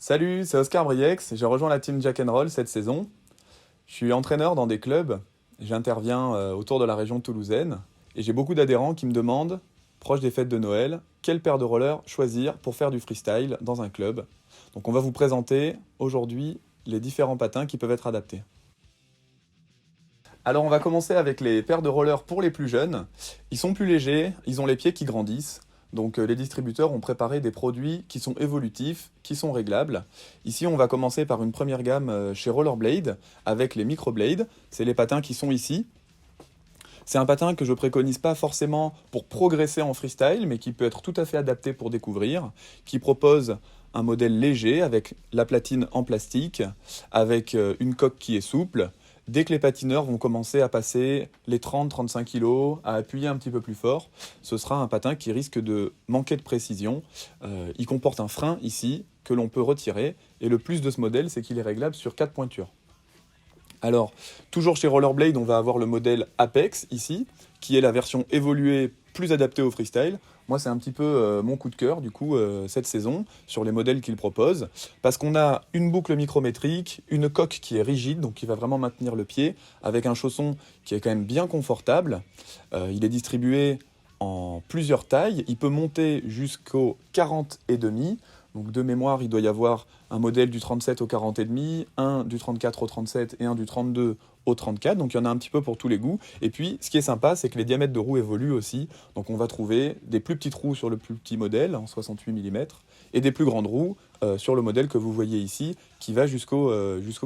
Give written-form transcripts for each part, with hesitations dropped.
Salut, c'est Oscar Briex, j'ai rejoint la team Jack and Roll cette saison. Je suis entraîneur dans des clubs, j'interviens autour de la région toulousaine et j'ai beaucoup d'adhérents qui me demandent, proche des fêtes de Noël, quelle paire de rollers choisir pour faire du freestyle dans un club. Donc on va vous présenter aujourd'hui les différents patins qui peuvent être adaptés. Alors on va commencer avec les paires de rollers pour les plus jeunes. Ils sont plus légers, ils ont les pieds qui grandissent. Donc les distributeurs ont préparé des produits qui sont évolutifs, qui sont réglables. Ici on va commencer par une première gamme chez Rollerblade avec les Microblade. C'est les patins qui sont ici. C'est un patin que je préconise pas forcément pour progresser en freestyle, mais qui peut être tout à fait adapté pour découvrir, qui propose un modèle léger avec la platine en plastique, avec une coque qui est souple. Dès que les patineurs vont commencer à passer les 30-35 kg, à appuyer un petit peu plus fort, ce sera un patin qui risque de manquer de précision. Il comporte un frein ici que l'on peut retirer, et le plus de ce modèle, c'est qu'il est réglable sur 4 pointures. Alors, toujours chez Rollerblade, on va avoir le modèle Apex ici, qui est la version évoluée plus adaptée au freestyle. Moi, c'est un petit peu mon coup de cœur, du coup, cette saison, sur les modèles qu'il propose, parce qu'on a une boucle micrométrique, une coque qui est rigide, donc qui va vraiment maintenir le pied, avec un chausson qui est quand même bien confortable. Il est distribué en plusieurs tailles, il peut monter jusqu'au 40 et demi. Donc de mémoire, il doit y avoir un modèle du 37 au 40 et demi, un du 34 au 37 et un du 32 au 34. Donc il y en a un petit peu pour tous les goûts. Et puis ce qui est sympa, c'est que les diamètres de roues évoluent aussi. Donc on va trouver des plus petites roues sur le plus petit modèle en 68 mm et des plus grandes roues sur le modèle que vous voyez ici qui va jusqu'au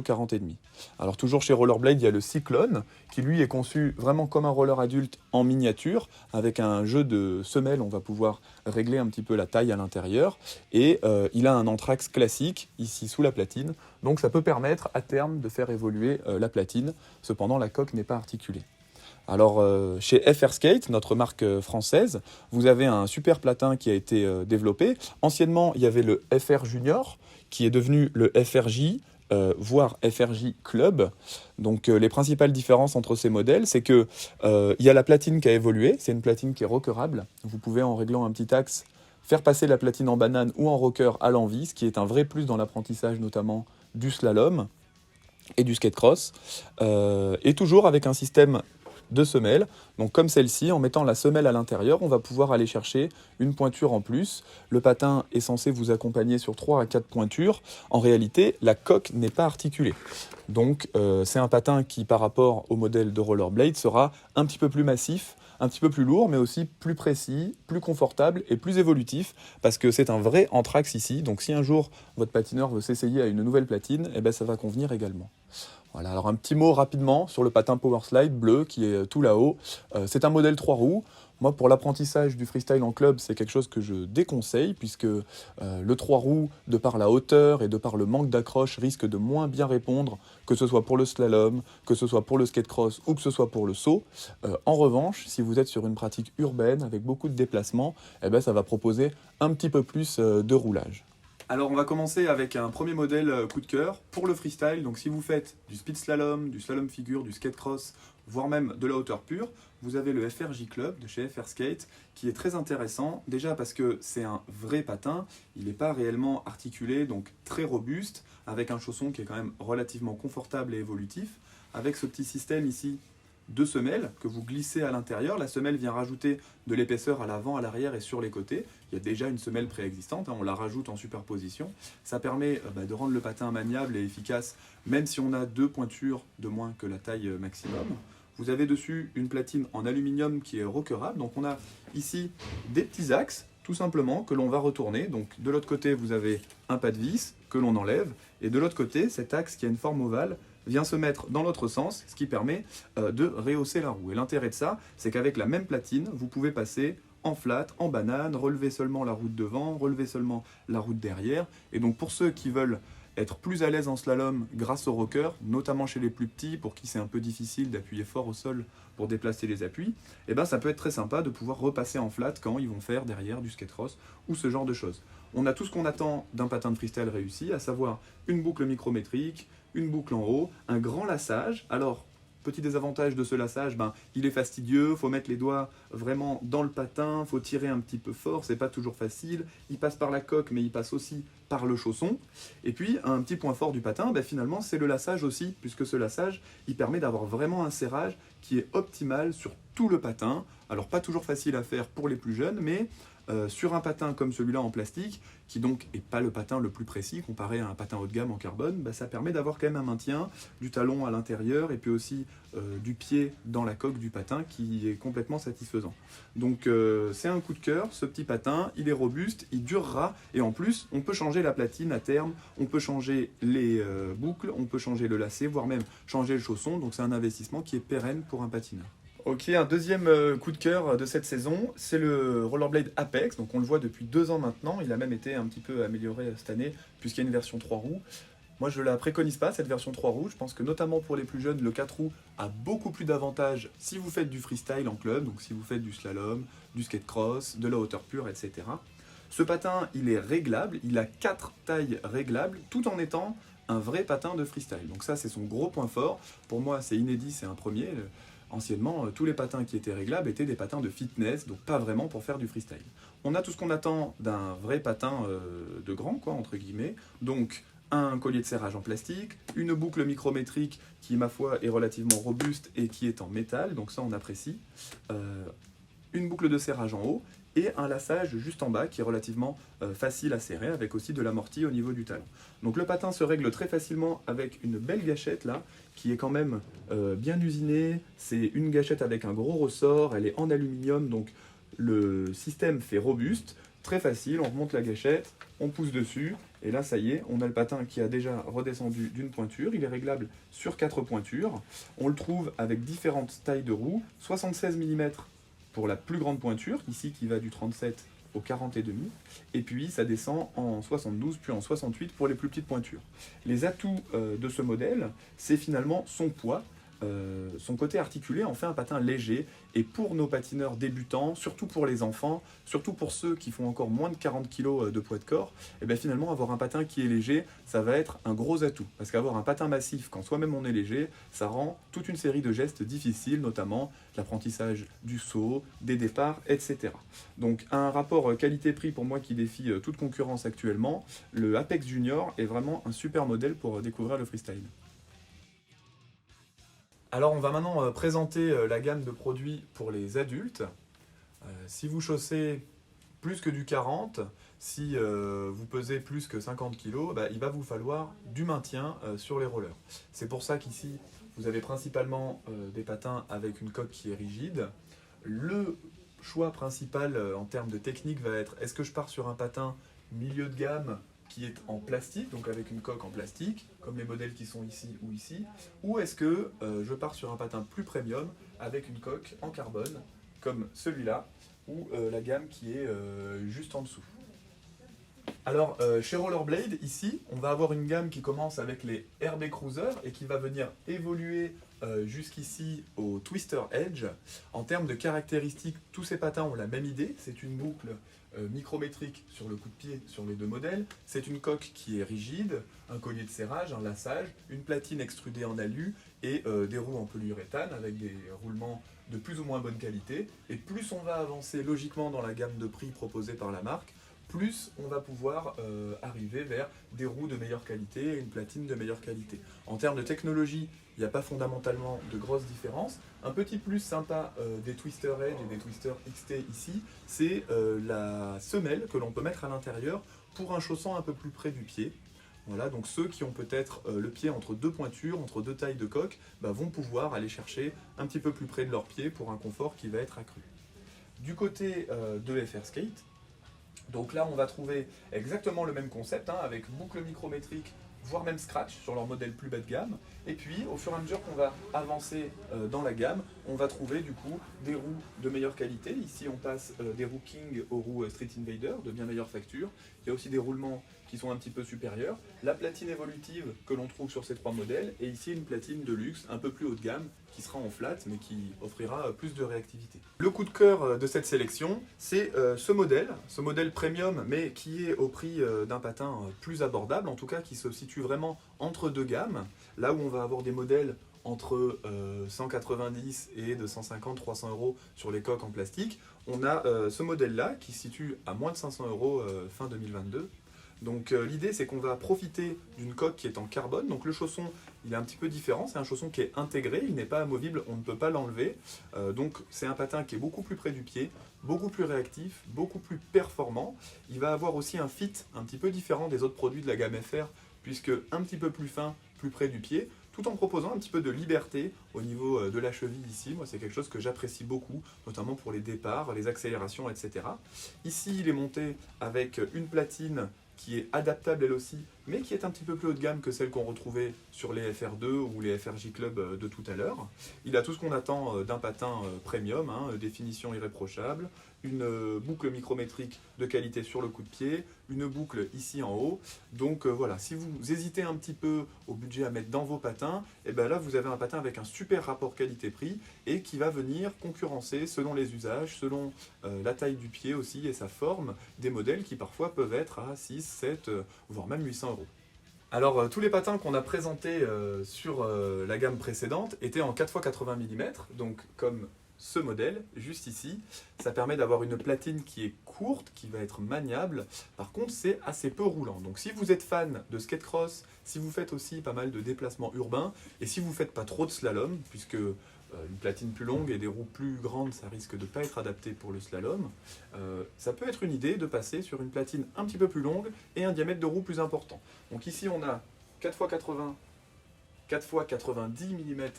40 et demi. Alors toujours chez Rollerblade, il y a le Cyclone qui lui est conçu vraiment comme un roller adulte en miniature avec un jeu de semelles. On va pouvoir régler un petit peu la taille à l'intérieur et il a un anthrax classique ici sous la platine, donc ça peut permettre à terme de faire évoluer la platine, cependant la coque n'est pas articulée. Alors chez FR Skate, notre marque française, vous avez un super platin qui a été développé. Anciennement, il y avait le FR Junior qui est devenu le FRJ, voire FRJ Club. Donc les principales différences entre ces modèles, c'est que il y a la platine qui a évolué, c'est une platine qui est rockerable. Vous pouvez en réglant un petit axe faire passer la platine en banane ou en rocker à l'envie, ce qui est un vrai plus dans l'apprentissage notamment du slalom et du skate cross. Et toujours avec un système de semelles. Donc comme celle-ci, en mettant la semelle à l'intérieur, on va pouvoir aller chercher une pointure en plus. Le patin est censé vous accompagner sur 3 à 4 pointures. En réalité, la coque n'est pas articulée. Donc c'est un patin qui, par rapport au modèle de Rollerblade, sera un petit peu plus massif, un petit peu plus lourd, mais aussi plus précis, plus confortable et plus évolutif, parce que c'est un vrai anthrax ici. Donc si un jour votre patineur veut s'essayer à une nouvelle platine, eh ben, ça va convenir également. Voilà, alors un petit mot rapidement sur le patin Powerslide bleu qui est tout là-haut. C'est un modèle 3 roues. Moi, pour l'apprentissage du freestyle en club, c'est quelque chose que je déconseille, puisque le 3 roues, de par la hauteur et de par le manque d'accroche, risque de moins bien répondre, que ce soit pour le slalom, que ce soit pour le skate cross ou que ce soit pour le saut. En revanche, si vous êtes sur une pratique urbaine avec beaucoup de déplacements, eh ben, ça va proposer un petit peu plus de roulage. Alors on va commencer avec un premier modèle coup de cœur pour le freestyle. Donc si vous faites du speed slalom, du slalom figure, du skate cross, voire même de la hauteur pure, vous avez le FRJ Club de chez FR Skate qui est très intéressant. Déjà parce que c'est un vrai patin, il n'est pas réellement articulé, donc très robuste, avec un chausson qui est quand même relativement confortable et évolutif, avec ce petit système ici de semelles que vous glissez à l'intérieur. La semelle vient rajouter de l'épaisseur à l'avant, à l'arrière et sur les côtés. Il y a déjà une semelle préexistante, on la rajoute en superposition. Ça permet de rendre le patin maniable et efficace, même si on a 2 pointures de moins que la taille maximum. Vous avez dessus une platine en aluminium qui est rockerable. Donc on a ici des petits axes, tout simplement, que l'on va retourner. Donc de l'autre côté, vous avez un pas de vis que l'on enlève. Et de l'autre côté, cet axe qui a une forme ovale vient se mettre dans l'autre sens, ce qui permet de rehausser la roue. Et l'intérêt de ça, c'est qu'avec la même platine, vous pouvez passer en flat, en banane, relever seulement la roue de devant, relever seulement la roue de derrière. Et donc pour ceux qui veulent être plus à l'aise en slalom grâce au rocker, notamment chez les plus petits, pour qui c'est un peu difficile d'appuyer fort au sol pour déplacer les appuis, et ben ça peut être très sympa de pouvoir repasser en flat quand ils vont faire derrière du skate cross ou ce genre de choses. On a tout ce qu'on attend d'un patin de freestyle réussi, à savoir une boucle micrométrique, une boucle en haut, un grand lassage. Alors petit désavantage de ce lassage, il est fastidieux, il faut mettre les doigts vraiment dans le patin, il faut tirer un petit peu fort, c'est pas toujours facile. Il passe par la coque, mais il passe aussi par le chausson. Et puis, un petit point fort du patin, finalement, c'est le lassage aussi, puisque ce lassage, il permet d'avoir vraiment un serrage qui est optimal sur tout le patin. Alors, pas toujours facile à faire pour les plus jeunes, mais sur un patin comme celui-là en plastique, qui donc n'est pas le patin le plus précis comparé à un patin haut de gamme en carbone, ça permet d'avoir quand même un maintien du talon à l'intérieur et puis aussi du pied dans la coque du patin qui est complètement satisfaisant. Donc c'est un coup de cœur, ce petit patin, il est robuste, il durera et en plus on peut changer la platine à terme, on peut changer les boucles, on peut changer le lacet, voire même changer le chausson, donc c'est un investissement qui est pérenne pour un patineur. Ok, un deuxième coup de cœur de cette saison, c'est le Rollerblade Apex. Donc on le voit depuis 2 ans maintenant, il a même été un petit peu amélioré cette année puisqu'il y a une version 3 roues. Moi je ne la préconise pas cette version 3 roues, je pense que notamment pour les plus jeunes, le 4 roues a beaucoup plus d'avantages si vous faites du freestyle en club, donc si vous faites du slalom, du skate cross, de la hauteur pure, etc. Ce patin il est réglable, il a 4 tailles réglables tout en étant un vrai patin de freestyle. Donc ça c'est son gros point fort, pour moi c'est inédit, c'est un premier. Anciennement, tous les patins qui étaient réglables étaient des patins de fitness, donc pas vraiment pour faire du freestyle. On a tout ce qu'on attend d'un vrai patin de grand, quoi, entre guillemets. Donc, un collier de serrage en plastique, une boucle micrométrique qui, ma foi, est relativement robuste et qui est en métal, donc ça on apprécie. Une boucle de serrage en haut et un lassage juste en bas qui est relativement facile à serrer avec aussi de l'amorti au niveau du talon. Donc le patin se règle très facilement avec une belle gâchette là qui est quand même bien usinée. C'est une gâchette avec un gros ressort, elle est en aluminium donc le système fait robuste, très facile, on remonte la gâchette, on pousse dessus et là ça y est, on a le patin qui a déjà redescendu d'une pointure, il est réglable sur 4 pointures. On le trouve avec différentes tailles de roues, 76 mm pour la plus grande pointure, ici qui va du 37 au 40,5, et puis ça descend en 72 puis en 68 pour les plus petites pointures. Les atouts de ce modèle, c'est finalement son poids, son côté articulé en fait un patin léger, et pour nos patineurs débutants, surtout pour les enfants, surtout pour ceux qui font encore moins de 40 kg de poids de corps, et bien finalement avoir un patin qui est léger, ça va être un gros atout, parce qu'avoir un patin massif quand soi-même on est léger, ça rend toute une série de gestes difficiles, notamment l'apprentissage du saut, des départs, etc. Donc un rapport qualité-prix pour moi qui défie toute concurrence actuellement, le Apex Junior est vraiment un super modèle pour découvrir le freestyle. Alors on va maintenant présenter la gamme de produits pour les adultes. Si vous chaussez plus que du 40, si vous pesez plus que 50 kg, il va vous falloir du maintien sur les rollers. C'est pour ça qu'ici vous avez principalement des patins avec une coque qui est rigide. Le choix principal en termes de technique va être, est-ce que je pars sur un patin milieu de gamme qui est en plastique, donc avec une coque en plastique, comme les modèles qui sont ici, ou est-ce que je pars sur un patin plus premium avec une coque en carbone, comme celui-là, ou la gamme qui est juste en dessous. Alors, chez Rollerblade, ici, on va avoir une gamme qui commence avec les RB Cruiser et qui va venir évoluer jusqu'ici au Twister Edge. En termes de caractéristiques, tous ces patins ont la même idée, c'est une boucle micrométrique sur le coup de pied sur les 2 modèles, c'est une coque qui est rigide, un collier de serrage, un lassage, une platine extrudée en alu et des roues en polyuréthane avec des roulements de plus ou moins bonne qualité. Et plus on va avancer logiquement dans la gamme de prix proposée par la marque, plus on va pouvoir arriver vers des roues de meilleure qualité et une platine de meilleure qualité. En termes de technologie, il n'y a pas fondamentalement de grosses différences. Un petit plus sympa des Twister Edge et des Twister XT ici, c'est la semelle que l'on peut mettre à l'intérieur pour un chausson un peu plus près du pied. Voilà, donc ceux qui ont peut-être le pied entre 2 pointures, entre 2 tailles de coque, vont pouvoir aller chercher un petit peu plus près de leur pied pour un confort qui va être accru. Du côté de FR Skate, donc là on va trouver exactement le même concept, avec boucle micrométrique, voire même scratch sur leur modèle plus bas de gamme. Et puis au fur et à mesure qu'on va avancer dans la gamme, on va trouver du coup des roues de meilleure qualité. Ici on passe des roues King aux roues Street Invader de bien meilleure facture. Il y a aussi des roulements qui sont un petit peu supérieurs. La platine évolutive que l'on trouve sur ces 3 modèles, et ici une platine de luxe un peu plus haut de gamme qui sera en flat mais qui offrira plus de réactivité. Le coup de cœur de cette sélection, c'est ce modèle premium mais qui est au prix d'un patin plus abordable, en tout cas qui se situe vraiment entre 2 gammes, là où on va avoir des modèles entre 190 et de 150-300 euros sur les coques en plastique, on a ce modèle-là qui se situe à moins de 500 euros fin 2022. Donc l'idée c'est qu'on va profiter d'une coque qui est en carbone, donc le chausson il est un petit peu différent, c'est un chausson qui est intégré, il n'est pas amovible, on ne peut pas l'enlever, donc c'est un patin qui est beaucoup plus près du pied, beaucoup plus réactif, beaucoup plus performant, il va avoir aussi un fit un petit peu différent des autres produits de la gamme FR, puisque un petit peu plus fin, plus près du pied, tout en proposant un petit peu de liberté au niveau de la cheville ici. Moi, c'est quelque chose que j'apprécie beaucoup, notamment pour les départs, les accélérations, etc. Ici, il est monté avec une platine qui est adaptable elle aussi, mais qui est un petit peu plus haut de gamme que celle qu'on retrouvait sur les FR2 ou les FRJ Club de tout à l'heure. Il a tout ce qu'on attend d'un patin premium, définition irréprochable, une boucle micrométrique de qualité sur le coup de pied, une boucle ici en haut. Donc voilà, si vous hésitez un petit peu au budget à mettre dans vos patins, et bien là vous avez un patin avec un super rapport qualité-prix et qui va venir concurrencer selon les usages, selon la taille du pied aussi et sa forme, des modèles qui parfois peuvent être à 6, 7, voire même 800 euros. Alors tous les patins qu'on a présentés sur la gamme précédente étaient en 4x80 mm, donc comme ce modèle, juste ici. Ça permet d'avoir une platine qui est courte, qui va être maniable. Par contre, c'est assez peu roulant. Donc si vous êtes fan de skate cross, si vous faites aussi pas mal de déplacements urbains, et si vous ne faites pas trop de slalom, puisque une platine plus longue et des roues plus grandes, ça risque de ne pas être adapté pour le slalom, ça peut être une idée de passer sur une platine un petit peu plus longue et un diamètre de roue plus important. Donc ici, on a 4x80, 4x90 mm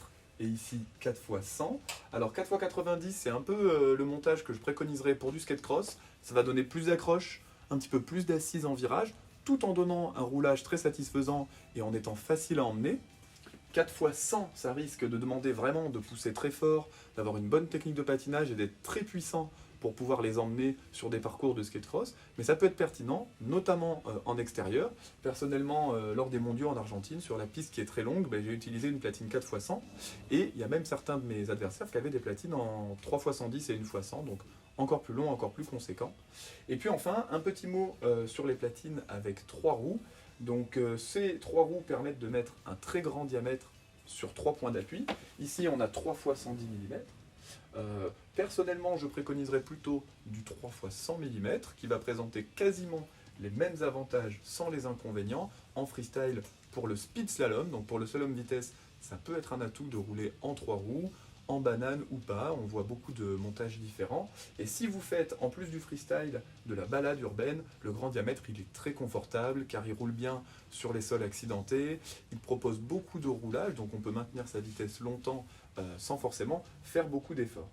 et ici 4x100. Alors 4x90, c'est un peu le montage que je préconiserais pour du skate cross. Ça va donner plus d'accroche, un petit peu plus d'assise en virage, tout en donnant un roulage très satisfaisant et en étant facile à emmener. 4x100, ça risque de demander vraiment de pousser très fort, d'avoir une bonne technique de patinage et d'être très puissant pour pouvoir les emmener sur des parcours de skate cross, mais ça peut être pertinent, notamment en extérieur. Personnellement, lors des mondiaux en Argentine, sur la piste qui est très longue, j'ai utilisé une platine 4x100, et il y a même certains de mes adversaires qui avaient des platines en 3x110 et 1x100, donc encore plus long, encore plus conséquent. Et puis enfin, un petit mot sur les platines avec 3 roues. Donc ces 3 roues permettent de mettre un très grand diamètre sur 3 points d'appui. Ici, on a 3x110 mm. Personnellement, je préconiserais plutôt du 3x100 mm qui va présenter quasiment les mêmes avantages sans les inconvénients en freestyle pour le speed slalom. Donc pour le slalom vitesse, ça peut être un atout de rouler en 3 roues, en banane ou pas, on voit beaucoup de montages différents. Et si vous faites, en plus du freestyle, de la balade urbaine, le grand diamètre il est très confortable car il roule bien sur les sols accidentés, il propose beaucoup de roulage, donc on peut maintenir sa vitesse longtemps sans forcément faire beaucoup d'efforts.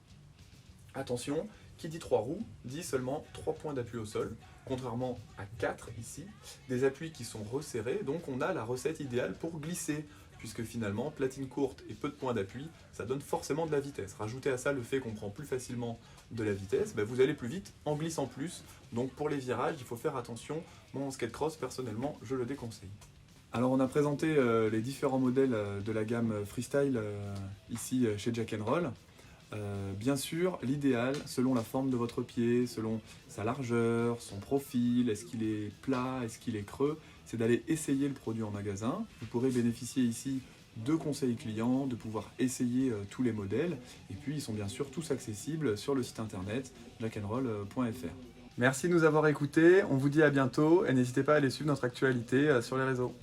Attention, qui dit 3 roues, dit seulement 3 points d'appui au sol, contrairement à 4 ici, des appuis qui sont resserrés, donc on a la recette idéale pour glisser, puisque finalement, platine courte et peu de points d'appui, ça donne forcément de la vitesse. Rajoutez à ça le fait qu'on prend plus facilement de la vitesse, vous allez plus vite en glissant plus, donc pour les virages, il faut faire attention. Moi en skate cross, personnellement, je le déconseille. Alors on a présenté les différents modèles de la gamme freestyle ici chez Jack & Roll. Bien sûr, l'idéal, selon la forme de votre pied, selon sa largeur, son profil, est-ce qu'il est plat, est-ce qu'il est creux, c'est d'aller essayer le produit en magasin. Vous pourrez bénéficier ici de conseils clients, de pouvoir essayer tous les modèles. Et puis, ils sont bien sûr tous accessibles sur le site internet jackandroll.fr. Merci de nous avoir écoutés, on vous dit à bientôt et n'hésitez pas à aller suivre notre actualité sur les réseaux.